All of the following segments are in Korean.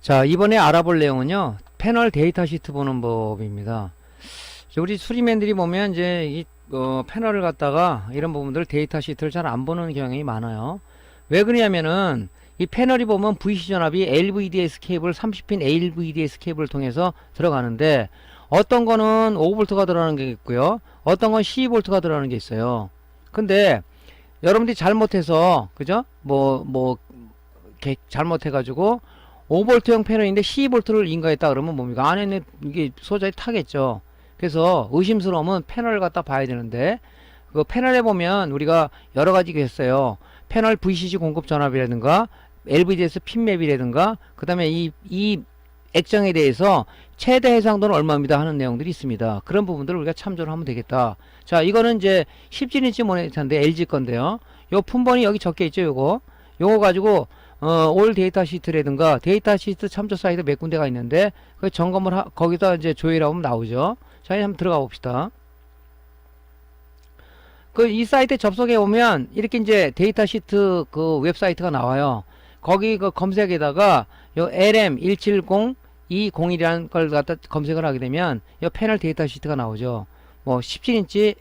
자, 이번에 알아볼 내용은요, 패널 데이터 시트 보는 법입니다. 우리 수리맨들이 보면 이제 패널을 갖다가 이런 부분들 데이터 시트를 잘 안 보는 경향이 많아요. 왜 그러냐면은 이 패널이 보면 VC 전압이 LVDS 케이블 30핀 LVDS 케이블을 통해서 들어가는데 어떤 거는 5V가 들어가는 게 있고요. 어떤 건 12V가 들어가는 게 있어요. 근데 여러분들이 잘못해서 그죠? 잘못해가지고 5V형 패널인데 12V를 인가했다 그러면 뭡니까? 안에는 이게 소자에 타겠죠. 그래서 의심스러우면 패널을 갖다 봐야 되는데 그 패널에 보면 우리가 여러 가지가 있어요. 패널 VCC 공급 전압이라든가 LVDS 핀맵이라든가 그 다음에 이 액정에 대해서 최대 해상도는 얼마입니다 하는 내용들이 있습니다. 그런 부분들을 우리가 참조를 하면 되겠다. 자, 이거는 이제 17인치 모니터인데 LG 건데요. 요 품번이 여기 적혀 있죠. 요거 가지고 올 데이터 시트라든가 데이터 시트 참조 사이트 몇 군데가 있는데 그 점검을 거기다 이제 조회를 하면 나오죠. 자, 이제 한번 들어가 봅시다. 이 사이트에 접속해 보면 이렇게 이제 데이터 시트 그 웹사이트가 나와요. 거기 그 검색에다가 요 LM170201이라는 걸 갖다 검색을 하게 되면 요 패널 데이터 시트가 나오죠. 뭐 17인치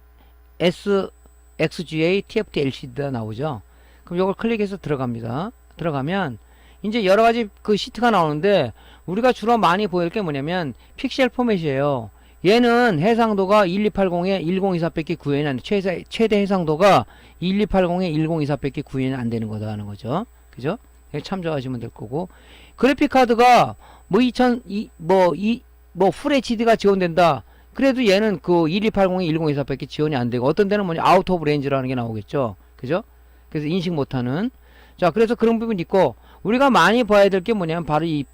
XGA TFT LCD가 나오죠. 그럼 요걸 클릭해서 들어갑니다. 들어가면 이제 여러 가지 그 시트가 나오는데 우리가 주로 많이 보일 게 뭐냐면 픽셀 포맷이에요. 얘는 해상도가 1280에 1024밖에 구현이 안 돼. 최대 해상도가 1280에 1024밖에 구현이 안 되는 거다 하는 거죠. 그죠? 참조하시면 될 거고. 그래픽 카드가 풀 HD가 지원된다. 그래도 얘는 그 1280에 1024밖에 지원이 안 되고 어떤 데는 뭐냐 아웃 오브 렌즈라는 게 나오겠죠. 그죠? 그래서 인식 못하는. 자, 그래서 그런 부분이 있고 우리가 많이 봐야 될 게 뭐냐면 바로 이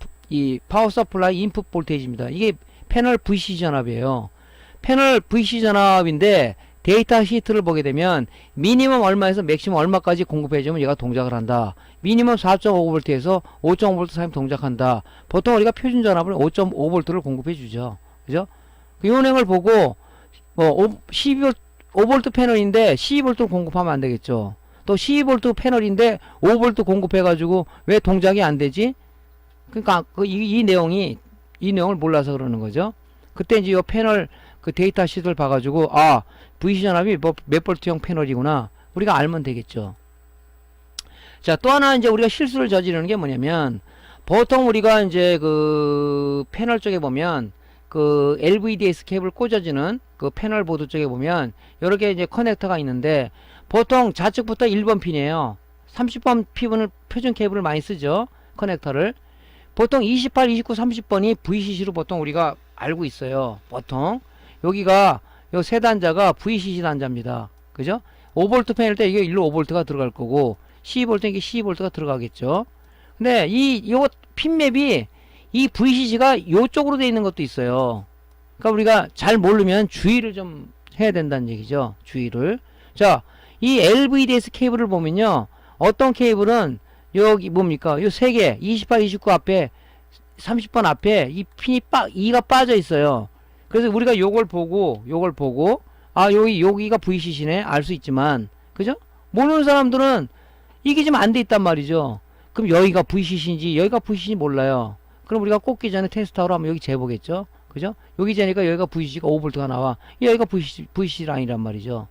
파워 서플라이 인풋 볼테이지입니다. 이게 패널 VC 전압이에요. 패널 VC 전압인데 데이터 시트를 보게 되면 미니멈 얼마에서 맥시멈 얼마까지 공급해주면 얘가 동작을 한다. 미니멈 4.5V에서 5.5V 사이면 동작한다. 보통 우리가 표준 전압을 5.5V를 공급해주죠. 그죠? 이 운행을 보고 5V 패널인데 12V 공급하면 안 되겠죠. 또 12V 패널인데 5V 공급해가지고 왜 동작이 안 되지? 그러니까 이 내용을 몰라서 그러는 거죠. 그때 이제 이 패널 그 데이터 시트를 봐가지고 VC 전압이 몇 볼트형 패널이구나 우리가 알면 되겠죠. 자, 또 하나 이제 우리가 실수를 저지르는 게 뭐냐면 보통 우리가 이제 그 패널 쪽에 보면 그 LVDS 케이블 꽂아지는 그 패널 보드 쪽에 보면 이렇게 이제 커넥터가 있는데 보통 좌측부터 1번 핀이에요. 30번 핀을 표준 케이블을 많이 쓰죠. 커넥터를. 보통 28, 29, 30번이 VCC로 보통 우리가 알고 있어요. 보통 여기가 요 세 단자가 VCC 단자입니다. 그죠? 5V 패널 때 이게 일로 5V가 들어갈 거고 12V 이게 12V가 들어가겠죠. 근데 요 핀맵이 이 VCC가 요쪽으로 되어 있는 것도 있어요. 그러니까 우리가 잘 모르면 주의를 좀 해야 된다는 얘기죠. 주의를. 자, 이 LVDS 케이블을 보면요. 어떤 케이블은 여기 뭡니까? 요 세 개, 28, 29 앞에 30번 앞에 이 핀이 2가 빠져 있어요. 그래서 우리가 요걸 보고 여기가 VCC네 알 수 있지만 그죠? 모르는 사람들은 이게 지금 안 돼 있단 말이죠. 그럼 여기가 VCC인지 여기가 VCC인지 몰라요. 그럼 우리가 꽂기 전에 테스트하러 하면 여기 재보겠죠. 그죠? 여기 재니까 여기가 VCC가 5V가 나와. 여기가 VCC 라인이란 말이죠.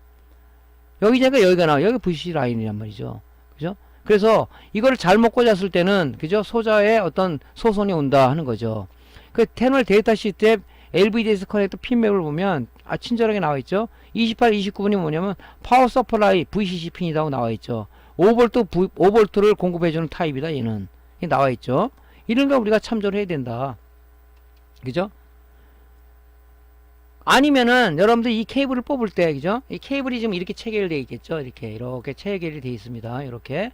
여기 재니까 여기가 나와. 여기가 VCC 라인이란 말이죠. 그죠? 그래서 이거를 잘못 꽂았을 때는 그죠? 소자에 어떤 소손이 온다 하는 거죠. 그 패널 데이터 시트에 LVDS 커넥터 핀맵을 보면 친절하게 나와 있죠. 28, 29분이 뭐냐면 파워 서플라이 VCC 핀이라고 나와 있죠. 5V를 공급해주는 타입이다 얘는. 나와 있죠. 이런 거 우리가 참조를 해야 된다. 그죠? 아니면은 여러분들 이 케이블을 뽑을 때 그죠? 이 케이블이 지금 이렇게 체결되어 있겠죠. 이렇게 체결이 되어 있습니다. 이렇게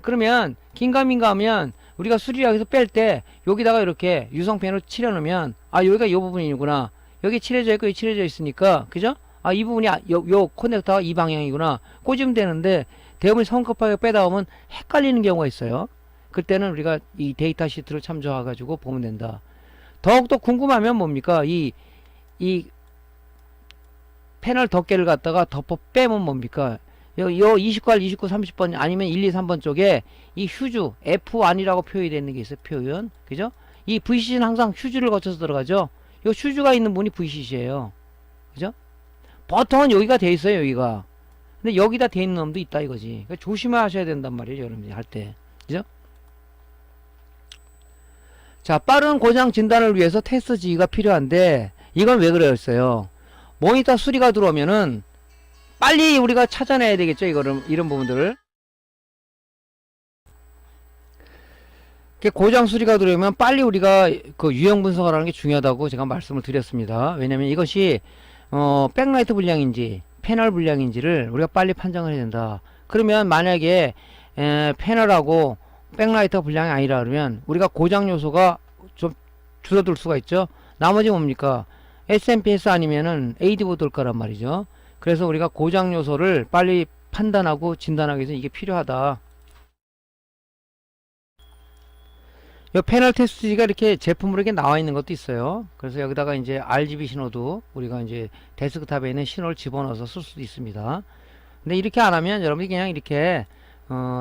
그러면 긴가민가 하면 우리가 수리하기서 뺄 때 여기다가 이렇게 유성펜을 칠해 놓으면 여기가 이 부분이구나. 여기 칠해져 있고 여기 칠해져 있으니까 그죠? 이 부분이 요 커넥터가 이 방향이구나. 꽂으면 되는데 대부분 성급하게 빼다 보면 헷갈리는 경우가 있어요. 그때는 우리가 이 데이터 시트를 참조해 가지고 보면 된다. 더욱더 궁금하면 뭡니까? 이 패널 덮개를 갖다가 덮어 빼면 뭡니까? 요 29할 29, 30번 아니면 1, 2, 3번 쪽에 이 휴즈 F1이라고 표현이 되는 게 있어요. 표현. 그죠? 이 VCC는 항상 휴즈를 거쳐서 들어가죠. 요 휴즈가 있는 분이 VCC예요. 그죠? 보통은 여기가 돼 있어요. 여기가. 근데 여기다 돼 있는 놈도 있다 이거지. 그러니까 조심하셔야 된단 말이에요. 여러분들이 할 때. 그죠? 자, 빠른 고장 진단을 위해서 테스트 지기가 필요한데 이건 왜 그랬어요? 모니터 수리가 들어오면은 빨리 우리가 찾아내야 되겠죠. 이거를, 이런 부분들을. 고장 수리가 들어오면 빨리 우리가 그 유형 분석을 하는 게 중요하다고 제가 말씀을 드렸습니다. 왜냐면 이것이 백라이트 불량인지 패널 불량인지를 우리가 빨리 판정을 해야 된다. 그러면 만약에 패널하고 백라이트가 불량이 아니라 그러면 우리가 고장 요소가 좀 줄어들 수가 있죠. 나머지 뭡니까? SMPS 아니면은 AD보드 올 거란 말이죠. 그래서 우리가 고장 요소를 빨리 판단하고 진단하기 위해서 이게 필요하다. 이 패널 테스트지가 이렇게 제품으로 이렇게 나와 있는 것도 있어요. 그래서 여기다가 이제 RGB 신호도 우리가 이제 데스크탑에 있는 신호를 집어넣어서 쓸 수도 있습니다. 근데 이렇게 안 하면 여러분이 그냥 이렇게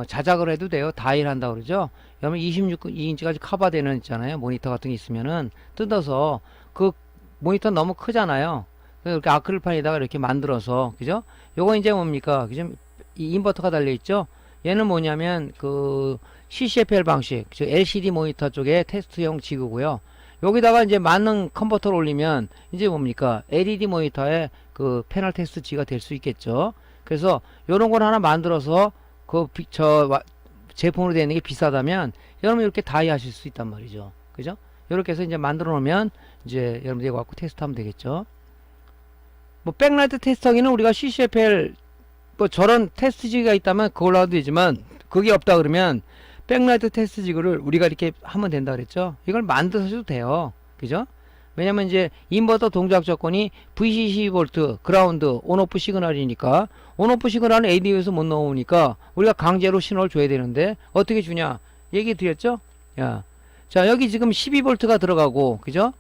자작을 해도 돼요. 다일 한다 그러죠. 여러분 26인치까지 커버되는 있잖아요. 모니터 같은 게 있으면은 뜯어서 그 모니터 너무 크잖아요. 그래서 이렇게 아크릴판에다가 이렇게 만들어서 그죠? 요거 이제 뭡니까? 그죠? 이 인버터가 달려 있죠. 얘는 뭐냐면 그 CCFL 방식, 즉 LCD 모니터 쪽에 테스트용 지구고요. 여기다가 이제 맞는 컨버터를 올리면 이제 뭡니까? LED 모니터에 그 패널 테스트 지가 될 수 있겠죠. 그래서 요런 걸 하나 만들어서 그 제품으로 되어 있는 게 비싸다면 여러분 이렇게 다이 하실 수 있단 말이죠. 그죠? 이렇게 해서 이제 만들어 놓으면 이제 여러분들 이거 갖고 테스트하면 되겠죠. 뭐 백라이트 테스트하기는 우리가 CCFL 뭐 저런 테스트지가 있다면 그걸로 하도 되지만 그게 없다 그러면 백라이트 테스트지구를 우리가 이렇게 하면 된다 그랬죠. 이걸 만드셔도 돼요. 그죠? 왜냐면 이제 인버터 동작 조건이 VCC 볼트, 그라운드, 온오프 시그널이니까 온오프 시그널은 AD에서 못 넣으니까 우리가 강제로 신호를 줘야 되는데 어떻게 주냐? 얘기 드렸죠? 야. 자, 여기 지금 12볼트가 들어가고 그죠?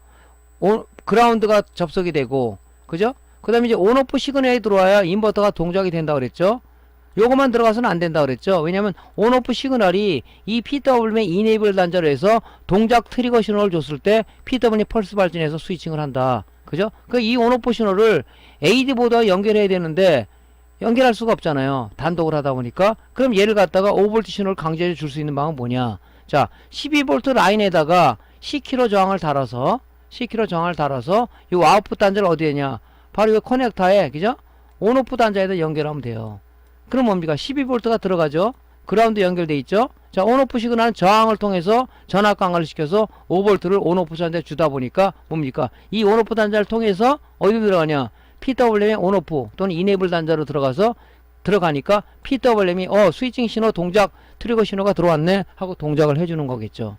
그라운드가 접속이 되고 그죠? 그 다음에 이제 온오프 시그널이 들어와야 인버터가 동작이 된다 그랬죠. 요것만 들어가서는 안 된다 그랬죠. 왜냐면 온오프 시그널이 이 PWM의 이네이블 단자로 해서 동작 트리거 신호를 줬을 때 PWM이 펄스 발전해서 스위칭을 한다. 그죠? 그 이 온오프 신호를 AD보다 연결해야 되는데 연결할 수가 없잖아요. 단독을 하다 보니까. 그럼 얘를 갖다가 5V 신호를 강제로 줄 수 있는 방법은 뭐냐? 자, 12V 라인에다가 C키로 저항을 달아서 이 아웃풋 단자를 어디에 했냐? 바로 이 커넥터에, 그죠? 온오프 단자에다 연결하면 돼요. 그럼 뭡니까? 12V가 들어가죠? 그라운드 연결돼 있죠? 자, 온오프 시그널은 저항을 통해서 전압 강화를 시켜서 5V를 온오프 단자에 주다 보니까 뭡니까? 이 온오프 단자를 통해서 어디로 들어가냐? PWM의 온오프 또는 이네이블 단자로 들어가니까 PWM이 스위칭 신호 동작 트리거 신호가 들어왔네 하고 동작을 해주는 거겠죠.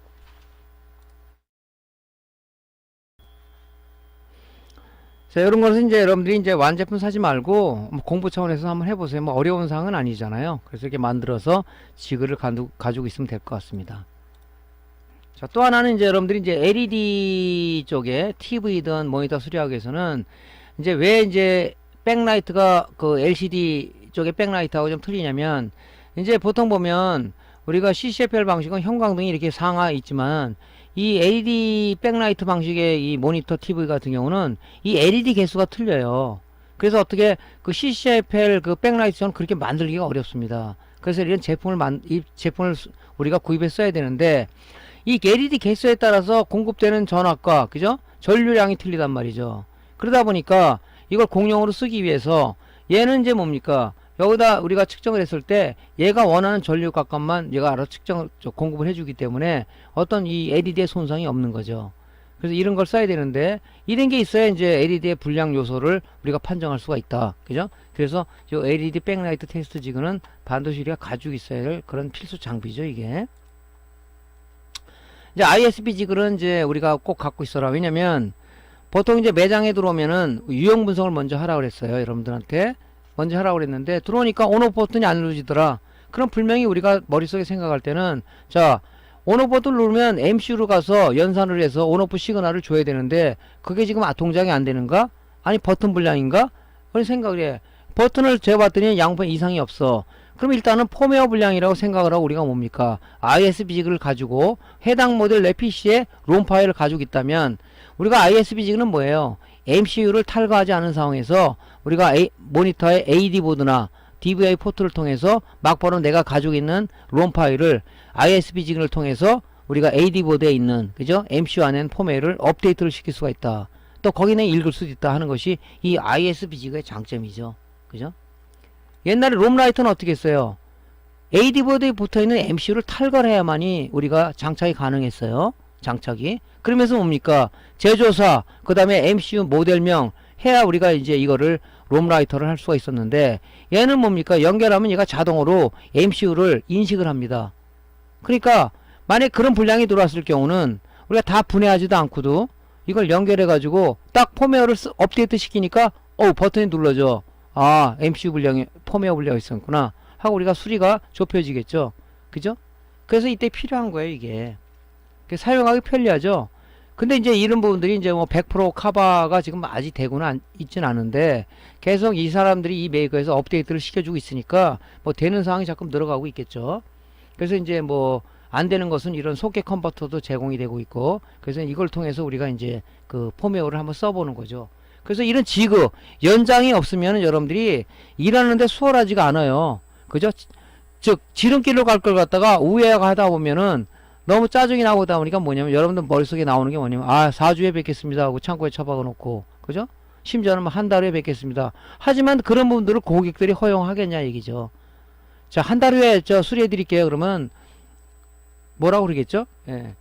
자, 이런 것은 이제 여러분들이 이제 완제품 사지 말고 공부 차원에서 한번 해보세요. 뭐 어려운 사항은 아니잖아요. 그래서 이렇게 만들어서 지그를 가지고 있으면 될 것 같습니다. 자, 또 하나는 이제 여러분들이 이제 LED 쪽에 TV든 모니터 수리하기 위해서는 이제 왜 이제 백라이트가 그 LCD 쪽에 백라이트하고 좀 틀리냐면 이제 보통 보면 우리가 CCFL 방식은 형광등이 이렇게 상하 있지만 이 LED 백라이트 방식의 이 모니터 TV 같은 경우는 이 LED 개수가 틀려요. 그래서 어떻게 그 CCFL 그 백라이트는 그렇게 만들기가 어렵습니다. 그래서 이런 이 제품을 우리가 구입해 써야 되는데 이 LED 개수에 따라서 공급되는 전압과 그죠? 전류량이 틀리단 말이죠. 그러다 보니까 이걸 공용으로 쓰기 위해서 얘는 이제 뭡니까? 여기다 우리가 측정을 했을 때 얘가 원하는 전류값만 얘가 알아서 공급을 해주기 때문에 어떤 이 LED의 손상이 없는 거죠. 그래서 이런 걸 써야 되는데 이런 게 있어야 이제 LED의 불량 요소를 우리가 판정할 수가 있다. 그죠? 그래서 이 LED 백라이트 테스트 지구는 반드시 우리가 가지고 있어야 할 그런 필수 장비죠, 이게. 이제 ISP 지구는 이제 우리가 꼭 갖고 있어라. 왜냐면 보통 이제 매장에 들어오면은 유형 분석을 먼저 하라고 그랬어요. 여러분들한테. 먼저 하라고 그랬는데 들어오니까 온오프 버튼이 안 누르지더라. 그럼 분명히 우리가 머릿속에 생각할 때는 자, 온오프 버튼을 누르면 MCU로 가서 연산을 해서 온오프 시그널을 줘야 되는데 그게 지금 동작이 안 되는가? 아니 버튼 불량인가? 그런 생각을 해. 버튼을 재봤더니 양분 이상이 없어. 그럼 일단은 펌웨어 불량이라고 생각을 하고 우리가 뭡니까? ISB직을 가지고 해당 모델 내 PC에 롬 파일을 가지고 있다면 우리가 ISB직은 뭐예요? MCU를 탈거하지 않은 상황에서 우리가 모니터의 AD 보드나 DVI 포트를 통해서 막바로 내가 가지고 있는 롬 파일을 ISB직을 통해서 우리가 AD 보드에 있는 그죠? MCU 안에 펌웨어를 업데이트를 시킬 수가 있다. 또 거기는 읽을 수도 있다 하는 것이 이 ISB직의 장점이죠. 그죠? 옛날에 롬라이터는 어떻게 했어요? AD 보드에 붙어있는 MCU를 탈거를 해야만이 우리가 장착이 가능했어요. 장착이. 그러면서 뭡니까? 제조사, 그 다음에 MCU 모델명 해야 우리가 이제 이거를 롬라이터를 할 수가 있었는데 얘는 뭡니까? 연결하면 얘가 자동으로 MCU를 인식을 합니다. 그러니까 만약 그런 불량이 들어왔을 경우는 우리가 다 분해하지도 않고도 이걸 연결해 가지고 딱 펌웨어를 업데이트 시키니까 버튼이 눌러져. 아, MCU 불량이 펌웨어 불량이 있었구나 하고 우리가 수리가 좁혀지겠죠. 그죠? 그래서 이때 필요한 거예요, 이게. 사용하기 편리하죠. 근데 이제 이런 부분들이 이제 뭐 100% 커버가 지금 아직 되고는 있진 않은데 계속 이 사람들이 이 메이커에서 업데이트를 시켜주고 있으니까 뭐 되는 상황이 자꾸 늘어가고 있겠죠. 그래서 이제 뭐 안 되는 것은 이런 소켓 컨버터도 제공이 되고 있고 그래서 이걸 통해서 우리가 이제 그 펌웨어를 한번 써보는 거죠. 그래서 이런 지그 연장이 없으면 여러분들이 일하는데 수월하지가 않아요. 그죠? 즉 지름길로 갈 걸 갖다가 우회가 하다 보면은 너무 짜증이 나고다 보니까 뭐냐면 여러분들 머릿속에 나오는 게 뭐냐면 4주에 뵙겠습니다 하고 창고에 처박아 놓고 그죠? 심지어는 뭐 한 달에 뵙겠습니다. 하지만 그런 부분들을 고객들이 허용하겠냐 얘기죠. 자, 한 달 후에 수리해 드릴게요. 그러면 뭐라고 그러겠죠? 예.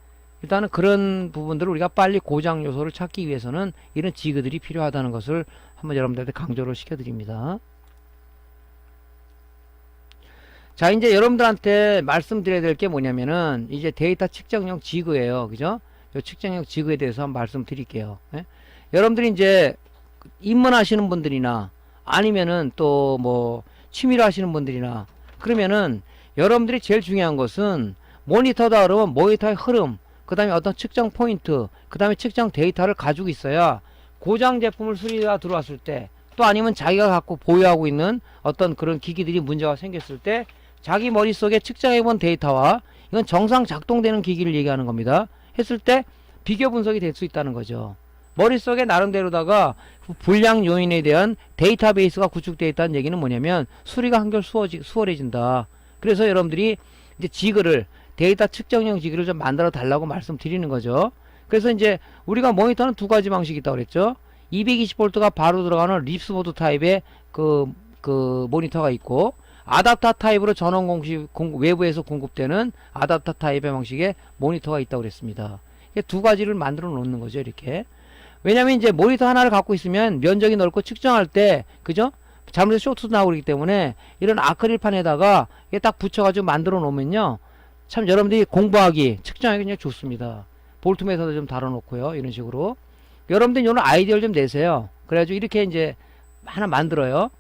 일단은 그런 부분들을 우리가 빨리 고장 요소를 찾기 위해서는 이런 지그들이 필요하다는 것을 한번 여러분들한테 강조를 시켜드립니다. 자, 이제 여러분들한테 말씀드려야 될 게 뭐냐면은 이제 데이터 측정용 지그예요. 그죠? 이 측정용 지그에 대해서 한번 말씀드릴게요. 예? 여러분들이 이제 입문하시는 분들이나 아니면은 또 뭐 취미로 하시는 분들이나 그러면은 여러분들이 제일 중요한 것은 모니터다 그러면 모니터의 흐름, 그 다음에 어떤 측정 포인트, 그 다음에 측정 데이터를 가지고 있어야 고장 제품을 수리가 들어왔을 때 또 아니면 자기가 갖고 보유하고 있는 어떤 그런 기기들이 문제가 생겼을 때 자기 머릿속에 측정해본 데이터와 이건 정상 작동되는 기기를 얘기하는 겁니다. 했을 때 비교 분석이 될 수 있다는 거죠. 머릿속에 나름대로다가 불량 요인에 대한 데이터베이스가 구축되어 있다는 얘기는 뭐냐면 수리가 한결 수월해진다. 그래서 여러분들이 이제 지그를 데이터 측정용 지그를 좀 만들어 달라고 말씀드리는 거죠. 그래서 이제 우리가 모니터는 두 가지 방식이 있다고 그랬죠. 220V가 바로 들어가는 립스보드 타입의 그 모니터가 있고 아답터 타입으로 전원 외부에서 공급되는 아답터 타입의 방식의 모니터가 있다고 그랬습니다. 두 가지를 만들어 놓는 거죠, 이렇게. 왜냐면 이제 모니터 하나를 갖고 있으면 면적이 넓고 측정할 때, 그죠? 잘못해서 쇼트도 나오고 그렇기 때문에 이런 아크릴판에다가 이게 딱 붙여가지고 만들어 놓으면요. 참 여러분들이 공부하기, 측정하기 그냥 좋습니다. 볼트메터도 좀 달아놓고요. 이런 식으로. 여러분들 이런 아이디어를 좀 내세요. 그래가지고 이렇게 이제 하나 만들어요.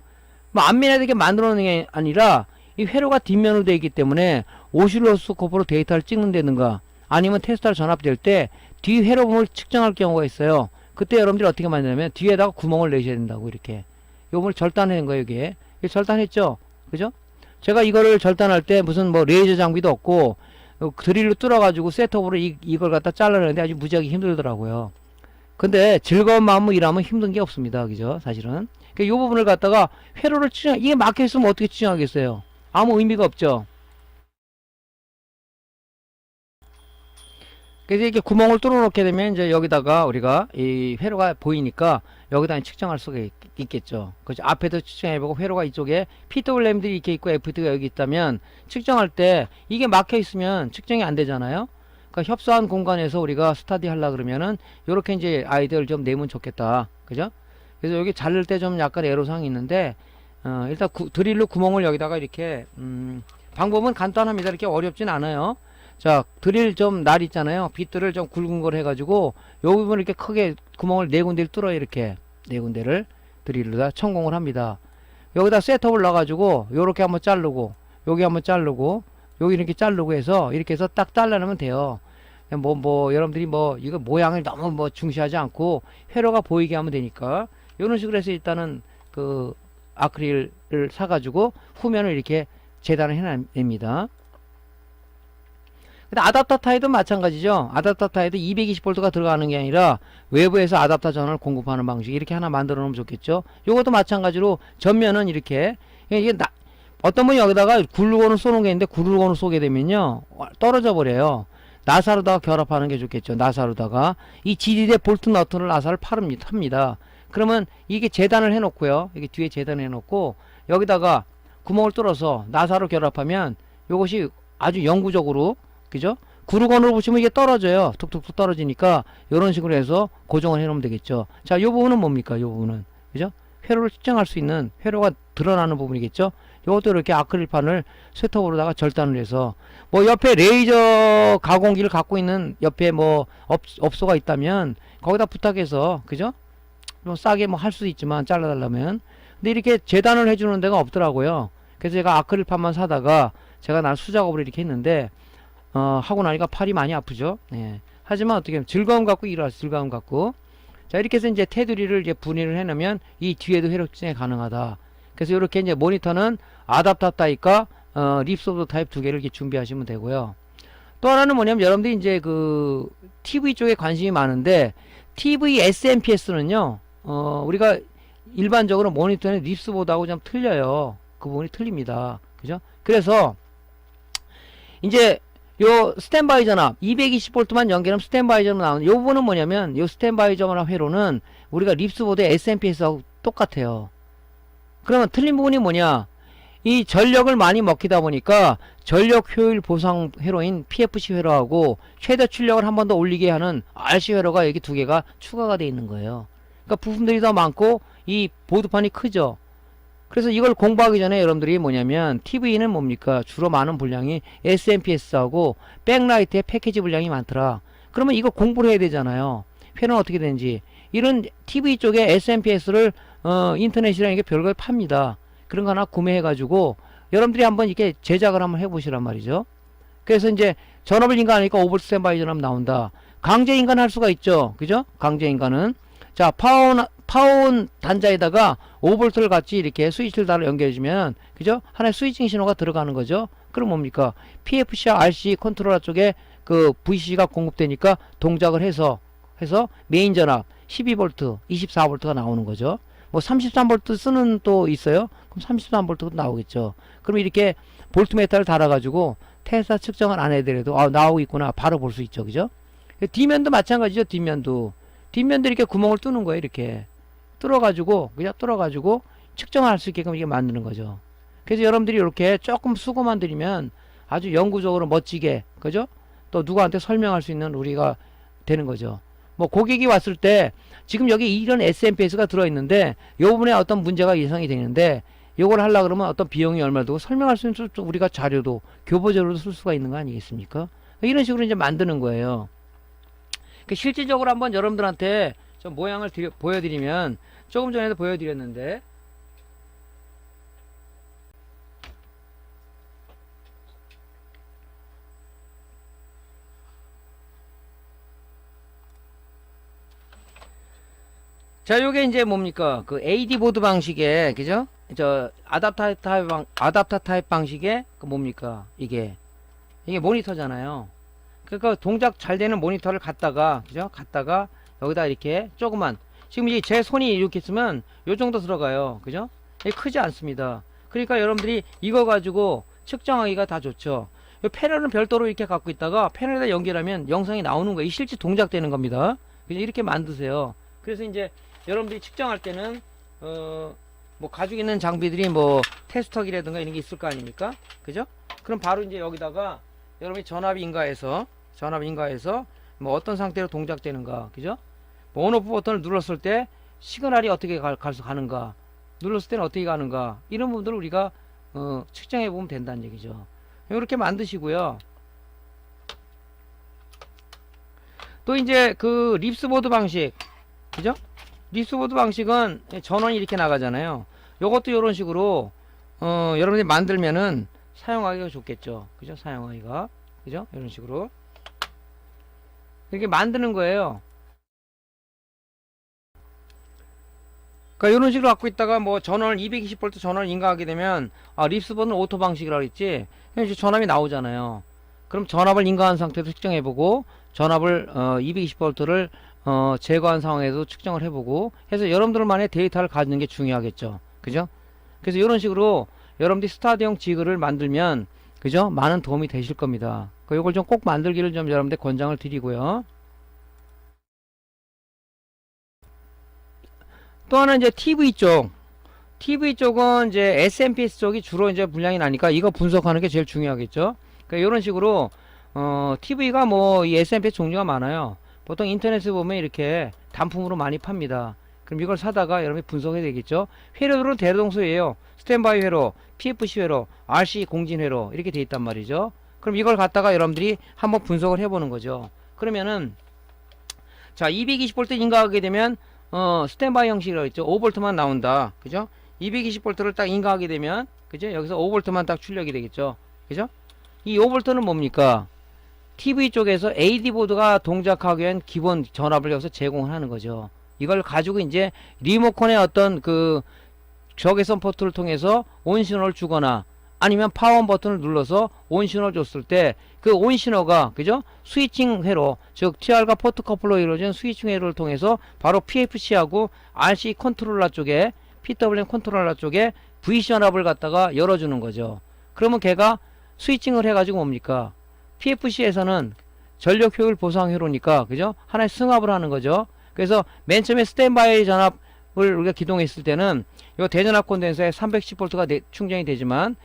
뭐 앞면에 이렇게 만들어 놓는 게 아니라 이 회로가 뒷면으로 되어 있기 때문에 오실로스코프로 데이터를 찍는다든가 아니면 테스터를 전압될 때 뒤 회로봉을 측정할 경우가 있어요. 그때 여러분들이 어떻게 만드냐면 뒤에다가 구멍을 내셔야 된다고 이렇게. 요걸 절단하는 거예요, 이게. 절단했죠? 그죠? 제가 이거를 절단할 때 무슨 뭐 레이저 장비도 없고 드릴로 뚫어가지고 셋업으로 이걸 갖다 잘라내는데 아주 무지하게 힘들더라고요. 근데 즐거운 마음으로 일하면 힘든 게 없습니다. 그죠? 사실은. 그러니까 이 부분을 갖다가 회로를 이게 막혀있으면 어떻게 측정하겠어요? 아무 의미가 없죠. 그래서 이렇게 구멍을 뚫어 놓게 되면 이제 여기다가 우리가 이 회로가 보이니까 여기다 측정할 수가 있겠죠. 그죠? 앞에도 측정해보고 회로가 이쪽에 PWM들이 이렇게 있고 FT가 여기 있다면 측정할 때 이게 막혀 있으면 측정이 안 되잖아요. 그러니까 협소한 공간에서 우리가 스타디 하려 그러면은 요렇게 이제 아이디어를 좀 내면 좋겠다. 그죠? 그래서 여기 자를 때 좀 약간 애로사항이 있는데 일단 드릴로 구멍을 여기다가 이렇게 방법은 간단합니다. 이렇게 어렵진 않아요. 자, 드릴 좀 날 있잖아요. 빗들을 좀 굵은 걸 해가지고 요 부분을 이렇게 크게 구멍을 네 군데를 뚫어요. 이렇게 네 군데를 드릴로다 천공을 합니다. 여기다 셋업을 넣어가지고 요렇게 한번 자르고 여기 한번 자르고 여기 이렇게 자르고 해서 이렇게 해서 딱 잘라내면 돼요. 여러분들이 이거 모양을 너무 중시하지 않고 회로가 보이게 하면 되니까. 이런 식으로 해서 일단은 아크릴을 사가지고 후면을 이렇게 재단을 해냅니다. 근데 아답터 타입도 마찬가지죠. 아답터 타입도 220V가 들어가는 게 아니라 외부에서 아답터 전원을 공급하는 방식, 이렇게 하나 만들어 놓으면 좋겠죠. 요것도 마찬가지로 전면은 이렇게, 이게 어떤 분이 여기다가 글루건을 쏘는 게 있는데 글루건을 쏘게 되면요 떨어져 버려요. 나사로다가 결합하는 게 좋겠죠. 나사로다가 이 지지대 볼트 너트를 나사를 탑니다. 그러면 이게 재단을 해 놓고요, 이게 뒤에 재단을 해 놓고 여기다가 구멍을 뚫어서 나사로 결합하면 요것이 아주 영구적으로, 그죠? 구르건으로 보시면 이게 떨어져요. 툭툭툭 떨어지니까 이런 식으로 해서 고정을 해 놓으면 되겠죠. 자, 요 부분은 뭡니까? 요 부분은, 그죠? 회로를 측정할 수 있는, 회로가 드러나는 부분이겠죠. 요것도 이렇게 아크릴판을 쇠톱으로다가 절단을 해서, 뭐 옆에 레이저 가공기를 갖고 있는 옆에 뭐 업소가 있다면 거기다 부탁해서, 그죠? 뭐 싸게 뭐 할 수도 있지만 잘라달라면. 근데 이렇게 재단을 해주는 데가 없더라고요. 그래서 제가 아크릴판만 사다가 제가 날 수작업을 이렇게 했는데 하고 나니까 팔이 많이 아프죠. 예. 하지만 어떻게 하면 즐거움 갖고 일하죠. 즐거움 갖고. 자, 이렇게 해서 이제 테두리를 이제 분해를 해 놓으면 이 뒤에도 회로 측정이 가능하다. 그래서 이렇게 이제 모니터는 아답터 타입과 립소드 타입 두 개를 이렇게 준비하시면 되고요. 또 하나는 뭐냐면 여러분들이 이제 그 TV 쪽에 관심이 많은데 TV SMPS는요, 우리가 일반적으로 모니터는 립스보다하고 좀 틀려요. 그 부분이 틀립니다. 그죠? 그래서 이제 요 스탠바이 전압 220V만 연결하면 스탠바이 전압 나오는 요 부분은 뭐냐면, 요 스탠바이 전압 회로는 우리가 립스보드의 SMPS하고 똑같아요. 그러면 틀린 부분이 뭐냐, 이 전력을 많이 먹히다 보니까 전력 효율 보상 회로인 PFC 회로하고 최대 출력을 한 번 더 올리게 하는 RC 회로가 여기 두 개가 추가가 되어 있는 거예요. 그러니까 부품들이 더 많고 이 보드판이 크죠. 그래서 이걸 공부하기 전에 여러분들이 뭐냐면, TV는 뭡니까? 주로 많은 분량이 SMPS하고 백라이트의 패키지 분량이 많더라. 그러면 이거 공부를 해야 되잖아요. 회로는 어떻게 되는지. 이런 TV 쪽에 SMPS를 인터넷이라는 게 별걸 팝니다. 그런 거 하나 구매해가지고 여러분들이 한번 이렇게 제작을 한번 해보시란 말이죠. 그래서 이제 전압을 인간하니까 오버트 스탠바이 전압 나온다. 강제 인간할 수가 있죠. 그죠? 강제 인간은. 자, 파온 단자에다가 5V를 같이 이렇게 스위치를 달아 연결해주면, 그죠? 하나의 스위칭 신호가 들어가는 거죠. 그럼 뭡니까? PFC와 RC 컨트롤러 쪽에 그 VCC가 공급되니까 동작을 해서 메인 전압 12V, 24V가 나오는 거죠. 뭐 33V 쓰는 또 있어요? 그럼 33V도 나오겠죠. 그럼 이렇게 볼트미터를 달아가지고 테스타 측정을 안 해더라도 나오고 있구나 바로 볼 수 있죠. 그죠? 뒷면도 마찬가지죠. 뒷면도 이렇게 구멍을 뚫는 거예요. 이렇게 뚫어가지고, 그냥 뚫어가지고 측정할 수 있게끔 이게 만드는 거죠. 그래서 여러분들이 이렇게 조금 수고만 들이면 아주 영구적으로 멋지게, 그죠? 또 누구한테 설명할 수 있는 우리가 되는 거죠. 뭐 고객이 왔을 때 지금 여기 이런 SMPS가 들어있는데 이 부분에 어떤 문제가 예상이 되는데 요걸 하려고 그러면 어떤 비용이 얼마 들고 설명할 수 있는 우리가 자료도 교보자료도 쓸 수가 있는 거 아니겠습니까? 이런 식으로 이제 만드는 거예요. 실질적으로 한번 여러분들한테 좀 모양을 보여드리면, 조금 전에도 보여드렸는데, 자, 요게 이제 뭡니까? 그 AD 보드 방식의, 그죠? 아답터 타입 방식의 그 뭡니까? 이게 모니터잖아요. 그러니까 동작 잘 되는 모니터를 갖다가, 그죠? 갖다가 여기다 이렇게 조그만, 지금 이제 제 손이 이렇게 있으면 요 정도 들어가요. 그죠? 크지 않습니다. 그러니까 여러분들이 이거 가지고 측정하기가 다 좋죠. 요 패널은 별도로 이렇게 갖고 있다가 패널에다 연결하면 영상이 나오는 거예요. 실제 동작되는 겁니다. 그죠? 이렇게 만드세요. 그래서 이제 여러분들이 측정할 때는 뭐 가지고 있는 장비들이 뭐 테스터기라든가 이런 게 있을 거 아닙니까? 그죠? 그럼 바로 이제 여기다가 여러분이 전압 인가해서 뭐 어떤 상태로 동작되는가, 그죠? 뭐 온오프 버튼을 눌렀을 때 시그널이 어떻게 가는가, 눌렀을 때는 어떻게 가는가, 이런 부분들을 우리가 측정해 보면 된다는 얘기죠. 이렇게 만드시고요. 또 이제 그 립스보드 방식, 그죠? 립스보드 방식은 전원이 이렇게 나가잖아요. 요것도 이런 식으로 여러분들이 만들면은 사용하기가 좋겠죠. 그죠? 사용하기가, 그죠? 이런 식으로 이렇게 만드는 거예요. 그러니까 이런 식으로 갖고 있다가 뭐 전원을 220V 전원을 인가하게 되면 립스본은 오토 방식이라고 했지. 이제 전압이 나오잖아요. 그럼 전압을 인가한 상태에서 측정해보고 전압을 220V를 제거한 상황에서 측정을 해보고 해서 여러분들만의 데이터를 가지는 게 중요하겠죠. 그죠? 그래서 이런 식으로 여러분들이 스타드용 지그를 만들면 그죠? 많은 도움이 되실 겁니다. 이걸 좀 꼭 만들기를 좀 여러분들 권장을 드리고요. 또 하나 이제 TV 쪽. TV 쪽은 이제 SMPS 쪽이 주로 이제 분량이 나니까 이거 분석하는 게 제일 중요하겠죠. 그러니까 이런 식으로 TV가 뭐 이 SMPS 종류가 많아요. 보통 인터넷에 보면 이렇게 단품으로 많이 팝니다. 그럼 이걸 사다가 여러분이 분석해야 되겠죠. 회로들은 대동소이에요. 스탠바이 회로, PFC 회로, RC 공진 회로 이렇게 돼 있단 말이죠. 그럼 이걸 갖다가 여러분들이 한번 분석을 해보는 거죠. 그러면은 자 220V 인가하게 되면 스탠바이 형식이라고 했죠. 5V만 나온다. 그죠? 220V를 딱 인가하게 되면 그죠? 여기서 5V만 딱 출력이 되겠죠. 그죠? 이 5V는 뭡니까? TV 쪽에서 AD보드가 동작하기 위한 기본 전압을 여기서 제공하는 거죠. 이걸 가지고 이제 리모컨의 어떤 그 적외선 포트를 통해서 온 신호를 주거나 아니면 파워 버튼을 눌러서 온 신호를 줬을 때 그 온 신호가 그죠? 스위칭 회로 즉 TR과 포트 커플로 이루어진 스위칭 회로를 통해서 바로 PFC하고 RC 컨트롤러 쪽에 PWM 컨트롤러 쪽에 VC 전압을 갖다가 열어주는 거죠. 그러면 걔가 스위칭을 해가지고 뭡니까? PFC에서는 전력 효율 보상 회로니까 그죠? 하나의 승합을 하는 거죠. 그래서 맨 처음에 스탠바이 전압을 우리가 기동했을 때는 이 대전압 콘덴서에 310V가 충전이 되지만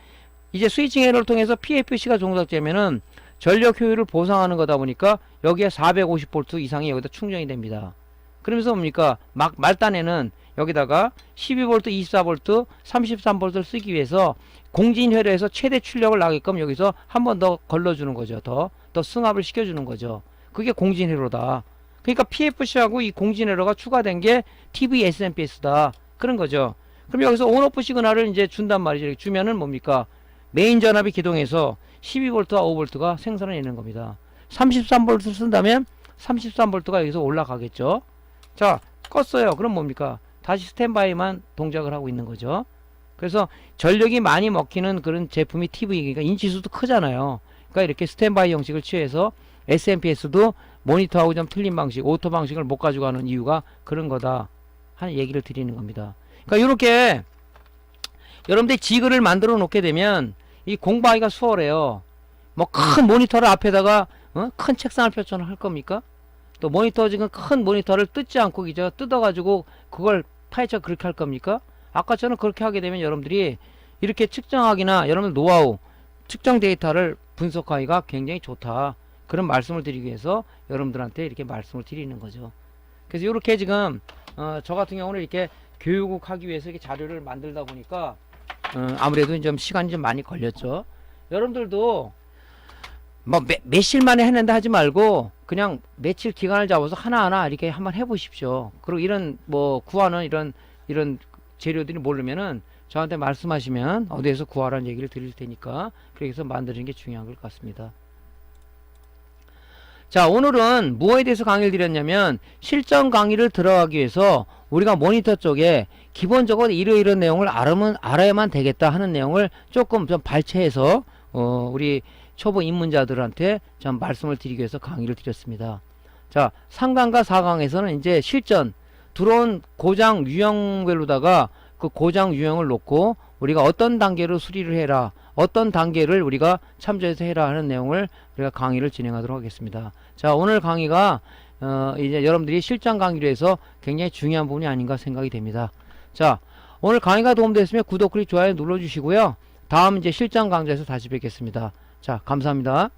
이제 스위칭 회로를 통해서 PFC가 종작되면은 전력 효율을 보상하는 거다 보니까 여기에 450V 이상이 여기다 충전이 됩니다. 그러면서 뭡니까? 말단에는 여기다가 12V, 24V, 33V를 쓰기 위해서 공진 회로에서 최대 출력을 나게끔 여기서 한 번 더 걸러주는 거죠. 더 승합을 시켜주는 거죠. 그게 공진 회로다. 그러니까 PFC하고 이 공진 회로가 추가된 게 TV SMPS다. 그런 거죠. 그럼 여기서 온오프 시그널을 이제 준단 말이죠. 주면은 뭡니까? 메인 전압이 기동해서 12V와 5V가 생산을 해내는 겁니다. 33V를 쓴다면 33V가 여기서 올라가겠죠. 자, 껐어요. 그럼 뭡니까? 다시 스탠바이만 동작을 하고 있는 거죠. 그래서 전력이 많이 먹히는 그런 제품이 TV, 그러니까 인치수도 크잖아요. 그러니까 이렇게 스탠바이 형식을 취해서 SMPS도 모니터하고 좀 틀린 방식, 오토 방식을 못 가지고 가는 이유가 그런 거다 하는 얘기를 드리는 겁니다. 그러니까 이렇게 여러분들이 지그를 만들어 놓게 되면 이 공부하기가 수월해요. 뭐 큰 모니터를 앞에다가 큰 책상을 펼쳐 할 겁니까? 또 모니터 지금 큰 모니터를 뜯지 않고 이제 뜯어가지고 그걸 파헤쳐 그렇게 할 겁니까? 아까처럼 그렇게 하게 되면 여러분들이 이렇게 측정하기나 여러분 노하우, 측정 데이터를 분석하기가 굉장히 좋다. 그런 말씀을 드리기 위해서 여러분들한테 이렇게 말씀을 드리는 거죠. 그래서 이렇게 지금 저 같은 경우는 이렇게 교육을 하기 위해서 이렇게 자료를 만들다 보니까 아무래도 좀 시간이 좀 많이 걸렸죠. 여러분들도 뭐 며칠 만에 했는데 하지 말고 그냥 며칠 기간을 잡아서 하나하나 이렇게 한번 해보십시오. 그리고 이런 뭐 구하는 이런 재료들이 모르면은 저한테 말씀하시면 어디에서 구하라는 얘기를 드릴 테니까 그렇게 해서 만드는 게 중요한 것 같습니다. 자, 오늘은 무엇에 대해서 강의를 드렸냐면 실전 강의를 들어가기 위해서 우리가 모니터 쪽에 기본적으로 이러이런 내용을 알아야만 되겠다 하는 내용을 조금 좀 발췌해서 우리 초보 입문자들한테 좀 말씀을 드리기 위해서 강의를 드렸습니다. 자, 3강과 4강에서는 이제 실전 들어온 고장 유형별로다가 그 고장 유형을 놓고 우리가 어떤 단계로 수리를 해라, 어떤 단계를 우리가 참조해서 해라 하는 내용을 우리가 강의를 진행하도록 하겠습니다. 자, 오늘 강의가 이제 여러분들이 실전 강의로 해서 굉장히 중요한 부분이 아닌가 생각이 됩니다. 자, 오늘 강의가 도움됐으면 구독, 클릭, 좋아요 눌러주시고요. 다음 이제 실전 강좌에서 다시 뵙겠습니다. 자, 감사합니다.